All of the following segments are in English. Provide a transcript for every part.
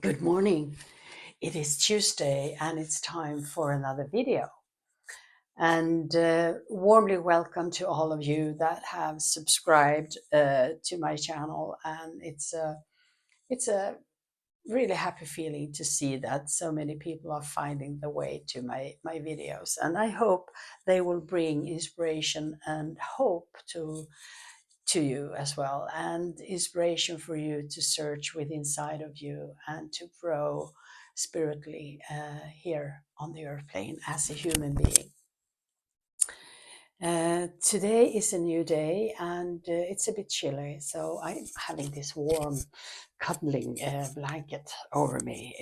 Good morning. It is Tuesday and it's time for another video. And warmly welcome to all of you that have subscribed to my channel. And it's a really happy feeling to see that so many people are finding the way to my videos. And I hope they will bring inspiration and hope to you as well, and inspiration for you to search within inside of you and to grow spiritually here on the earth plane as a human being. Today is a new day and it's a bit chilly, so I'm having this warm cuddling blanket over me.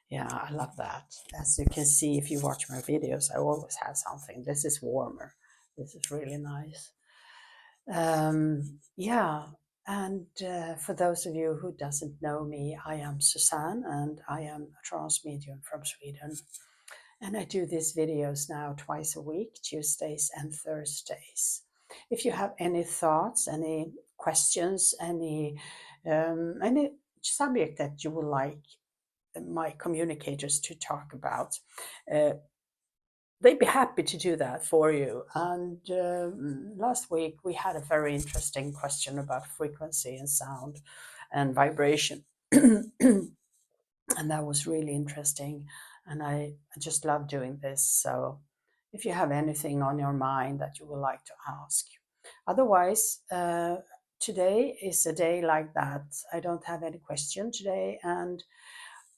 Yeah, I love that. As you can see, if you watch my videos, I always have something. This is warmer. This is really nice. Yeah, and for those of you who doesn't know me, I am Susanne and I am a trance medium from Sweden. And I do these videos now twice a week, Tuesdays and Thursdays. If you have any thoughts, any questions, any subject that you would like my communicators to talk about, uh, they'd be happy to do that for you. And last week we had a very interesting question about frequency and sound and vibration. And that was really interesting. And I just love doing this. So if you have anything on your mind that you would like to ask, otherwise, today is a day like that. I don't have any question today. And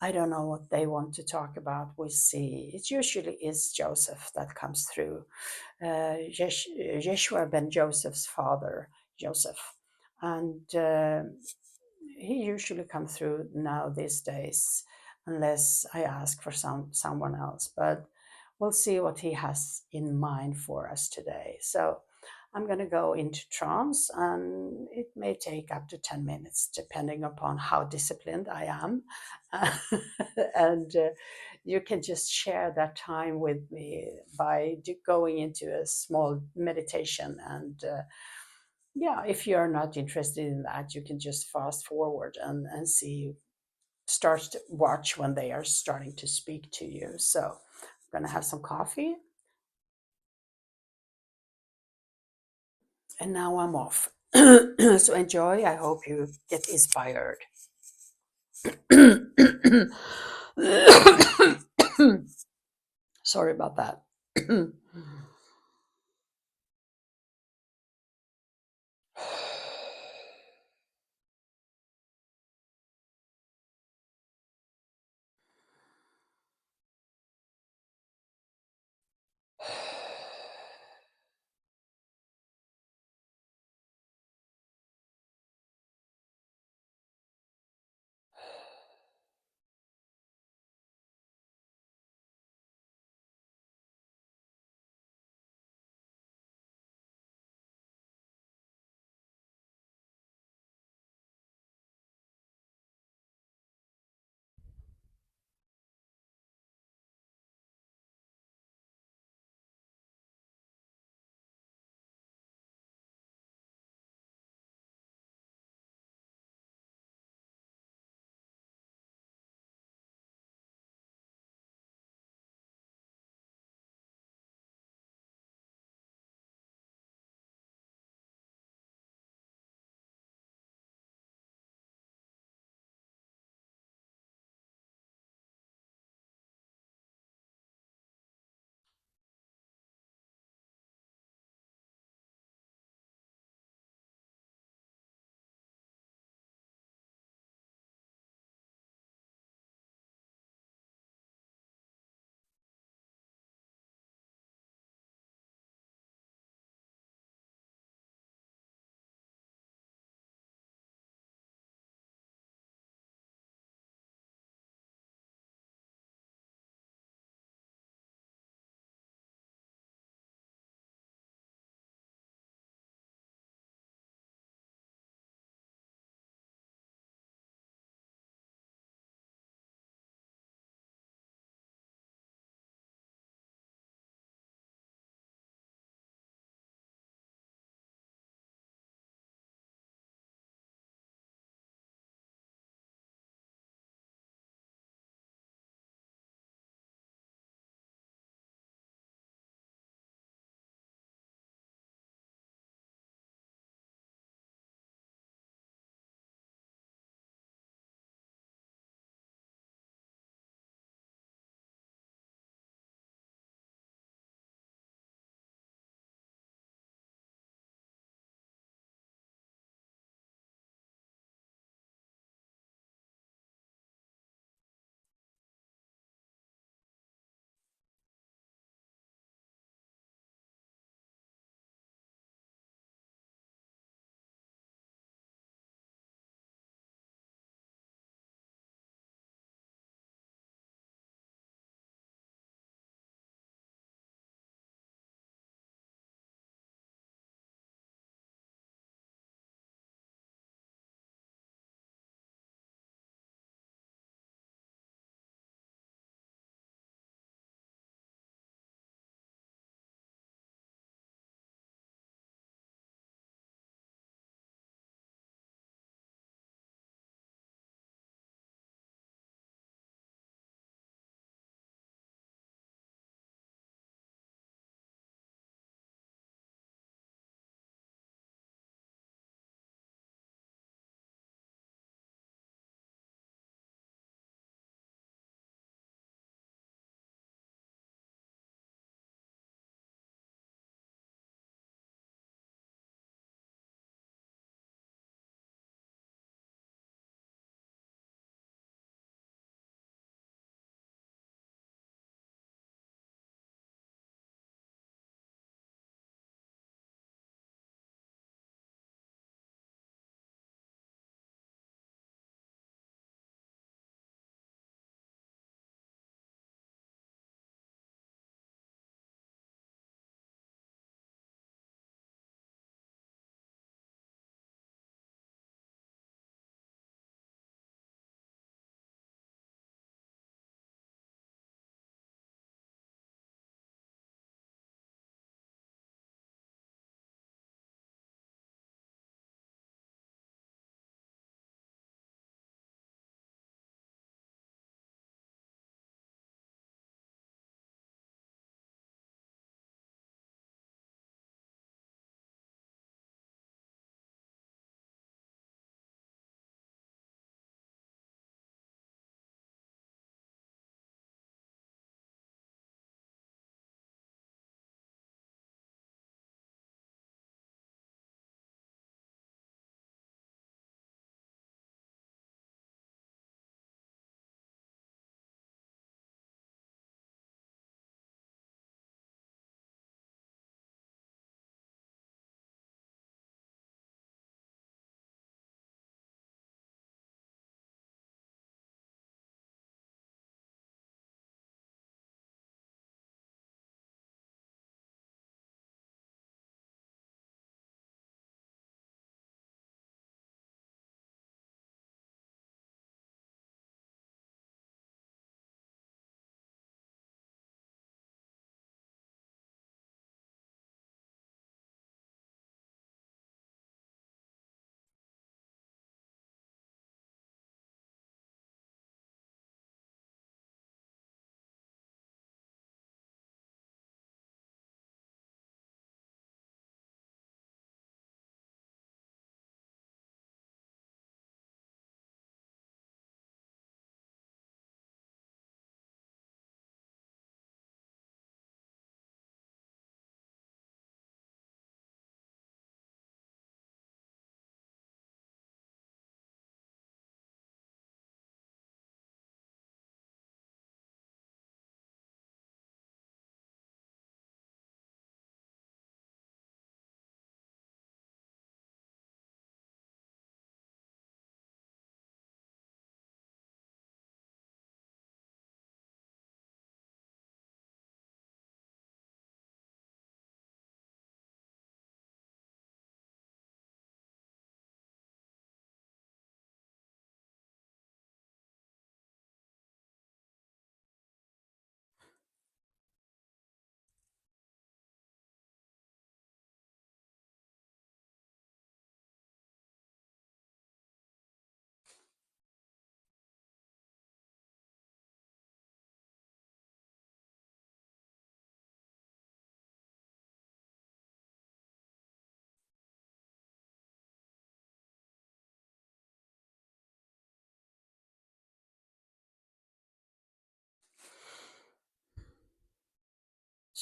I don't know what they want to talk about. We'll see. It usually is Joseph that comes through. Yeshua ben Joseph's father, Joseph. And he usually comes through now these days, unless I ask for someone else. But we'll see what he has in mind for us today. So I'm going to go into trance, and it may take up to 10 minutes, depending upon how disciplined I am. And you can just share that time with me by going into a small meditation. And yeah, if you're not interested in that, you can just fast forward and see, start to watch when they are starting to speak to you. So I'm going to have some coffee. And now I'm off. So enjoy. I hope you get inspired. Sorry about that.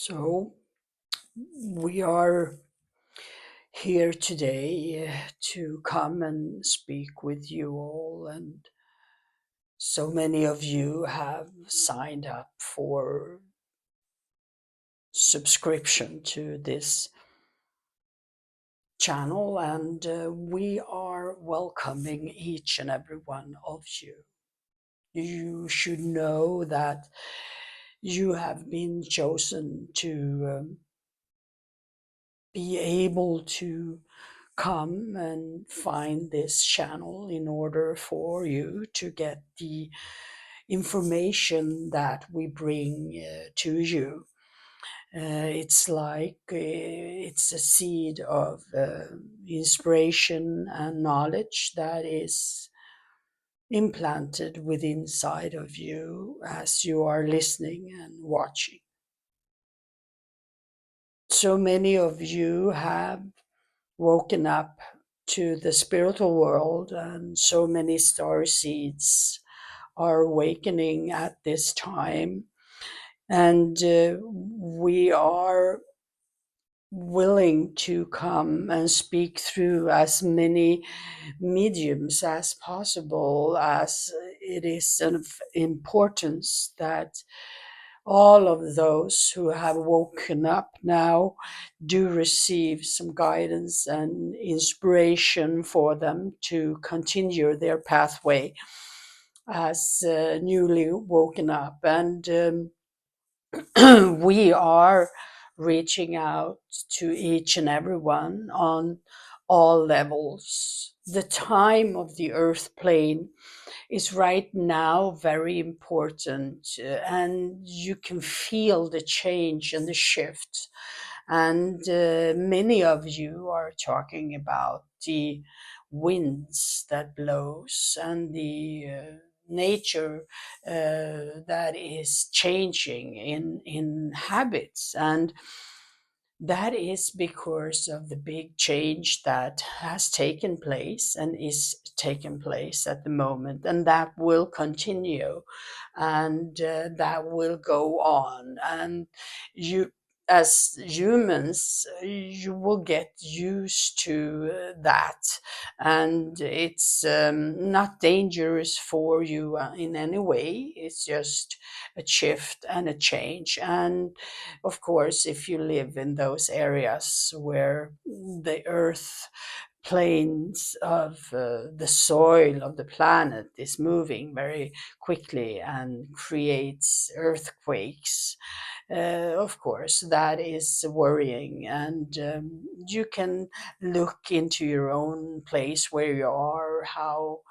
So we are here today to come and speak with you all, and so many of you have signed up for subscription to this channel, and we are welcoming each and every one of you. You should know that you have been chosen to be able to come and find this channel in order for you to get the information that we bring to you. It's like it's a seed of inspiration and knowledge that is implanted within inside of you as you are listening and watching. So many of you have woken up to the spiritual world, and so many star seeds are awakening at this time. And we are willing to come and speak through as many mediums as possible, as it is of importance that all of those who have woken up now do receive some guidance and inspiration for them to continue their pathway as newly woken up. And we are reaching out to each and everyone on all levels. The time of the earth plane is right now very important, and you can feel the change and the shift. And many of you are talking about the winds that blows and the nature that is changing in habits, and that is because of the big change that has taken place and is taking place at the moment, and that will continue, and that will go on. And you, as humans, you will get used to that, and it's not dangerous for you in any way. It's just a shift and a change. And of course, if you live in those areas where the earth planes of the soil of the planet is moving very quickly and creates earthquakes, of course, that is worrying. And you can look into your own place where you are, how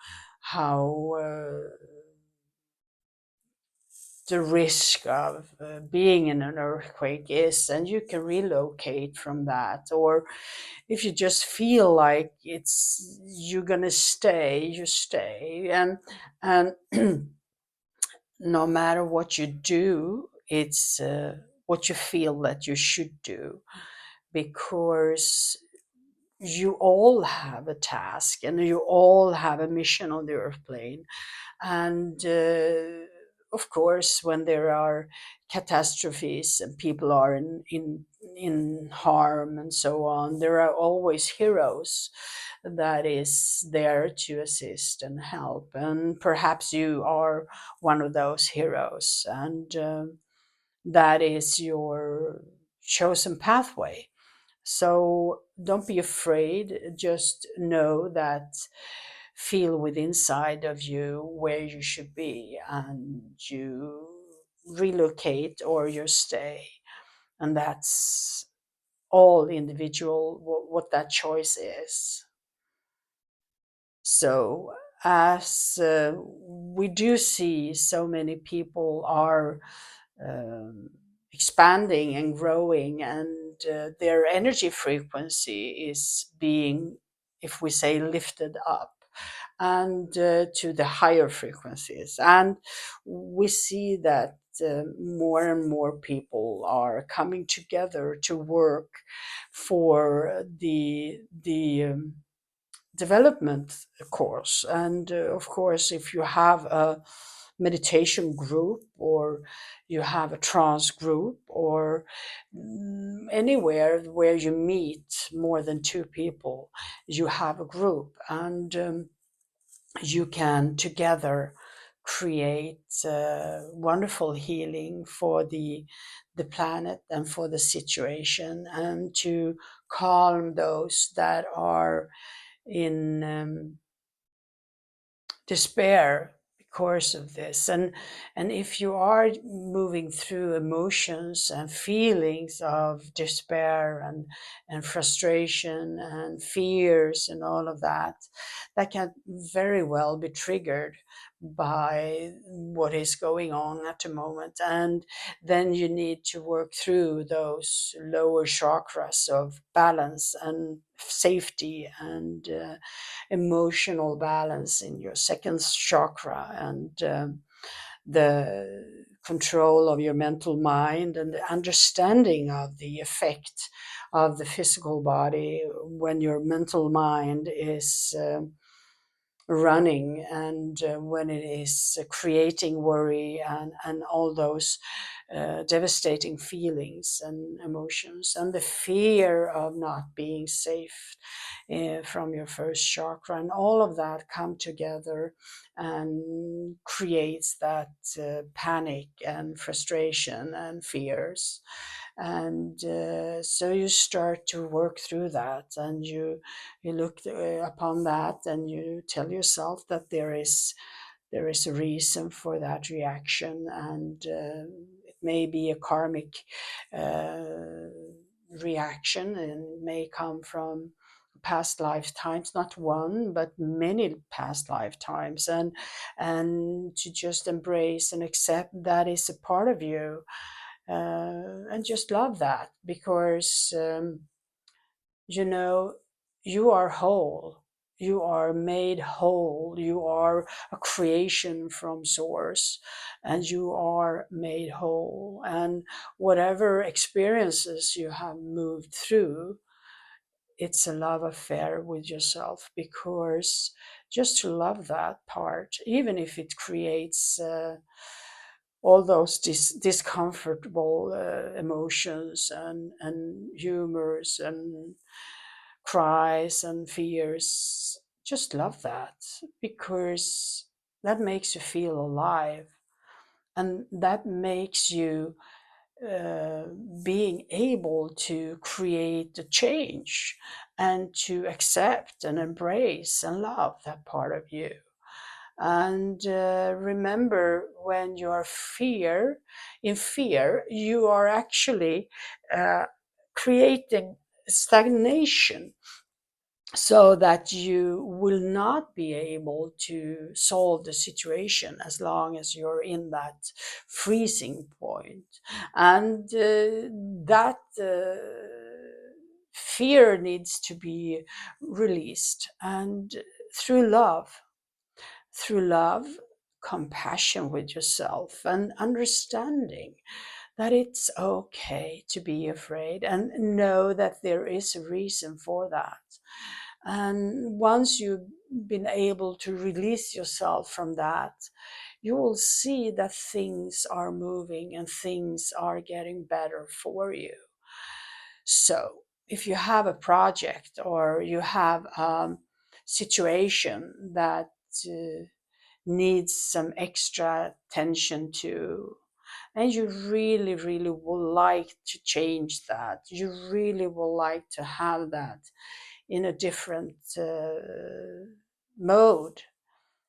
the risk of being in an earthquake is, and you can relocate from that. Or if you just feel like it's you're gonna stay, you stay. And no matter what you do, it's what you feel that you should do, because you all have a task and you all have a mission on the earth plane. And of course, when there are catastrophes and people are in harm and so on, there are always heroes that is there to assist and help. And perhaps you are one of those heroes, and that is your chosen pathway. So don't be afraid, just know that, feel with inside of you where you should be, and you relocate or you stay. And that's all individual what that choice is. So as we do see, so many people are um, expanding and growing, and their energy frequency is being, if we say, lifted up, and to the higher frequencies. And we see that more and more people are coming together to work for the development course. And of course, if you have a meditation group, or you have a trance group, or anywhere where you meet more than two people, you have a group, and you can together create wonderful healing for the planet and for the situation, and to calm those that are in despair because of this. And if you are moving through emotions and feelings of despair and frustration and fears and all of that, that can very well be triggered by what is going on at the moment. And then you need to work through those lower chakras of balance and safety and emotional balance in your second chakra, and the control of your mental mind, and the understanding of the effect of the physical body when your mental mind is running, and when it is creating worry and all those devastating feelings and emotions, and the fear of not being safe from your first chakra, and all of that come together and creates that panic and frustration and fears. And so you start to work through that, and you look upon that, and you tell yourself that there is a reason for that reaction, and it may be a karmic uh, reaction, and may come from past lifetimes, not one but many past lifetimes, and to just embrace and accept that is a part of you, and just love that, because you know, you are whole. You are made whole. You are a creation from source, and you are made whole. And whatever experiences you have moved through, it's a love affair with yourself, because just to love that part, even if it creates all those discomfortable emotions and humors and cries and fears, just love that, because that makes you feel alive, and that makes you uh, being able to create a change and to accept and embrace and love that part of you. And remember, when you are in fear, you are actually creating stagnation, so that you will not be able to solve the situation as long as you're in that freezing point. And that fear needs to be released, and through love, through love, compassion with yourself, and understanding that it's okay to be afraid, and know that there is a reason for that. And once you've been able to release yourself from that, you will see that things are moving and things are getting better for you. So if you have a project, or you have a situation that needs some extra attention to, and you really, really would like to change that, you really would like to have that in a different mode,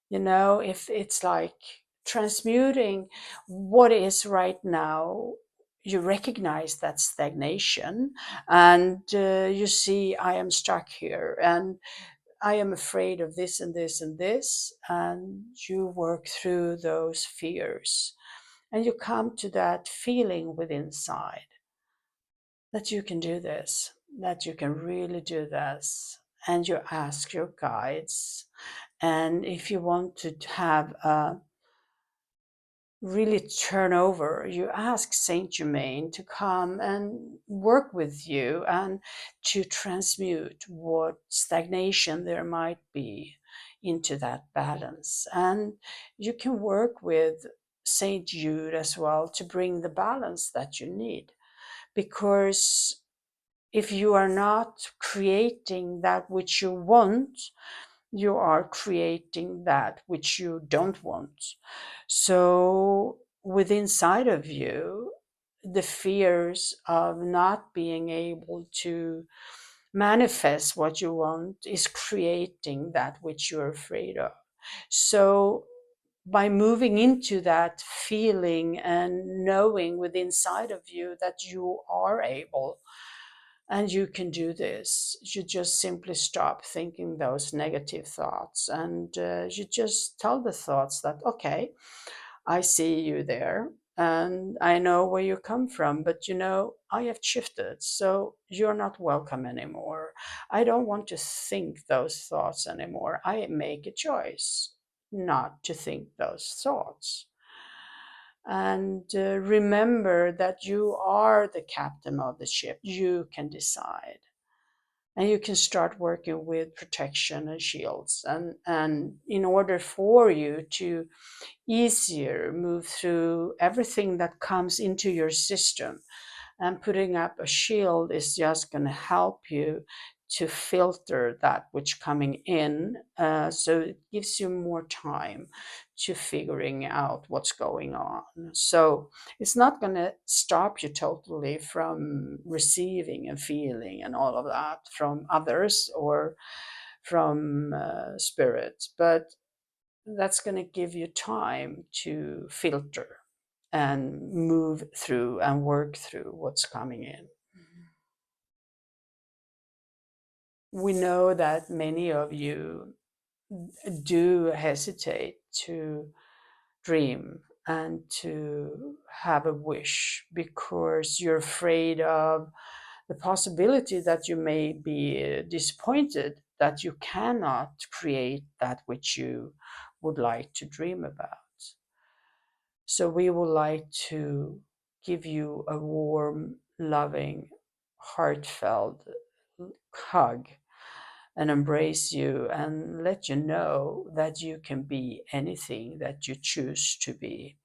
if it's like transmuting what is right now, you recognize that stagnation, and you see, I am stuck here, and I am afraid of this and this and this, and you work through those fears, and you come to that feeling within inside that you can do this, that you can really do this, and you ask your guides. And if you want to have a really turn over, you ask Saint Germain to come and work with you, and to transmute what stagnation there might be into that balance. And you can work with Saint Jude as well to bring the balance that you need. Because if you are not creating that which you want, you are creating that which you don't want. So within inside of you, the fears of not being able to manifest what you want is creating that which you're afraid of. So by moving into that feeling and knowing within inside of you that you are able and you can do this, you just simply stop thinking those negative thoughts, and you just tell the thoughts that, okay, I see you there and I know where you come from, but I have shifted, so you're not welcome anymore. I don't want to think those thoughts anymore. I make a choice not to think those thoughts. And remember that you are the captain of the ship. You can decide. And you can start working with protection and shields. And in order for you to easier move through everything that comes into your system, and putting up a shield is just going to help you to filter that which coming in, so it gives you more time to figuring out what's going on. So it's not going to stop you totally from receiving and feeling and all of that from others or from spirits, but that's going to give you time to filter and move through and work through what's coming in. We know that many of you do hesitate to dream and to have a wish because you're afraid of the possibility that you may be disappointed that you cannot create that which you would like to dream about. So we would like to give you a warm, loving, heartfelt hug and embrace you and let you know that you can be anything that you choose to be.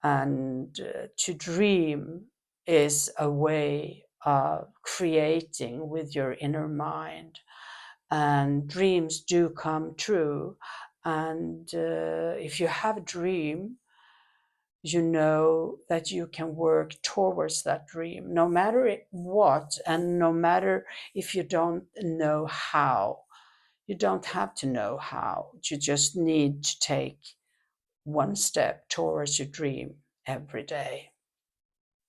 And to dream is a way of creating with your inner mind. And dreams do come true. And if you have a dream, you know that you can work towards that dream, no matter what, and no matter if you don't know how. You don't have to know how. You just need to take one step towards your dream every day.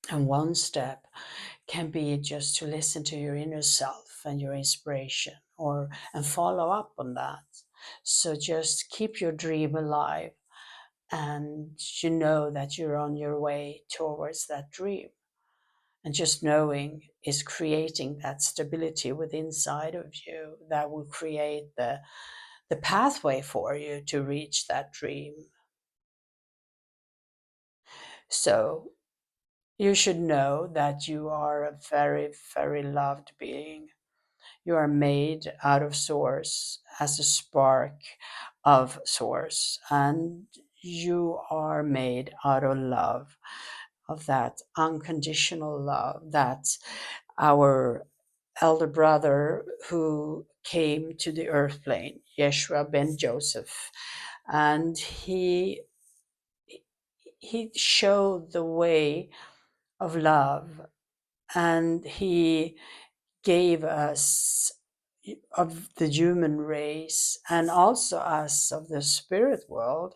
And one step can be just to listen to your inner self and your inspiration, and follow up on that. So just keep your dream alive, and you know that you're on your way towards that dream. And just knowing is creating that stability within inside of you that will create the pathway for you to reach that dream. So you should know that you are a very, very loved being. You are made out of source as a spark of source, and you are made out of love, of that unconditional love that our elder brother who came to the earth plane, Yeshua ben Joseph, and he showed the way of love, and he gave us of the human race and also us of the spirit world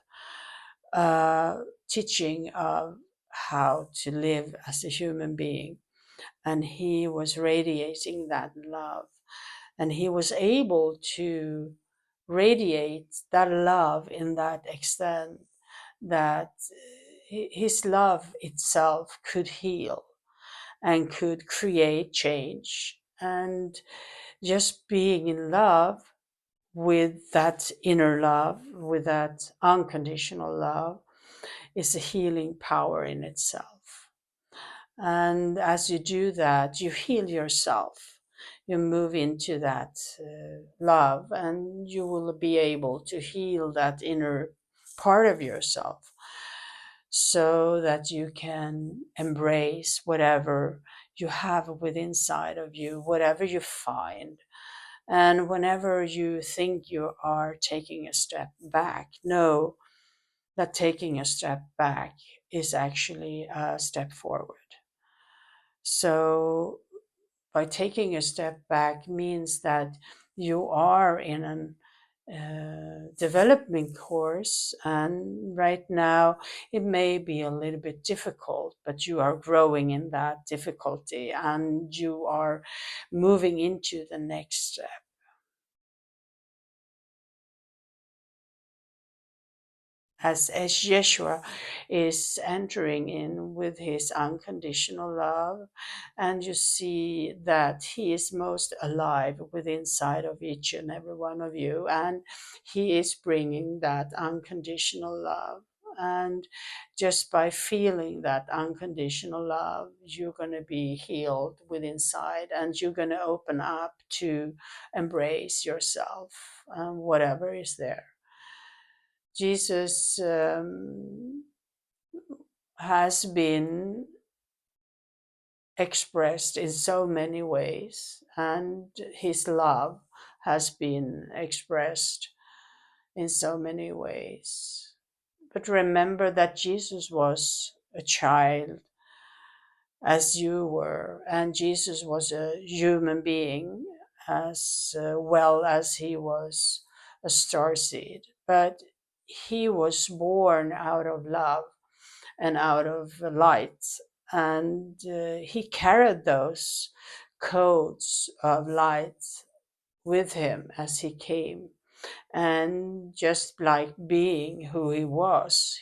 teaching of how to live as a human being. And he was radiating that love, and he was able to radiate that love in that extent that his love itself could heal and could create change. And just being in love with that inner love, with that unconditional love, is a healing power in itself. And as you do that, you heal yourself. you move into that love, and you will be able to heal that inner part of yourself so that you can embrace whatever you have within inside of you, whatever you find. And whenever you think you are taking a step back, know that taking a step back is actually a step forward. So by taking a step back means that you are in an development course, and right now it may be a little bit difficult, but you are growing in that difficulty and you are moving into the next step. As Yeshua is entering in with his unconditional love, and you see that he is most alive within inside of each and every one of you, and he is bringing that unconditional love. And just by feeling that unconditional love, you're going to be healed within inside, and you're going to open up to embrace yourself and whatever is there. Jesus has been expressed in so many ways, and his love has been expressed in so many ways. But remember that Jesus was a child as you were, and Jesus was a human being as well as he was a starseed. But he was born out of love and out of light, and he carried those codes of light with him as he came. And just like being who he was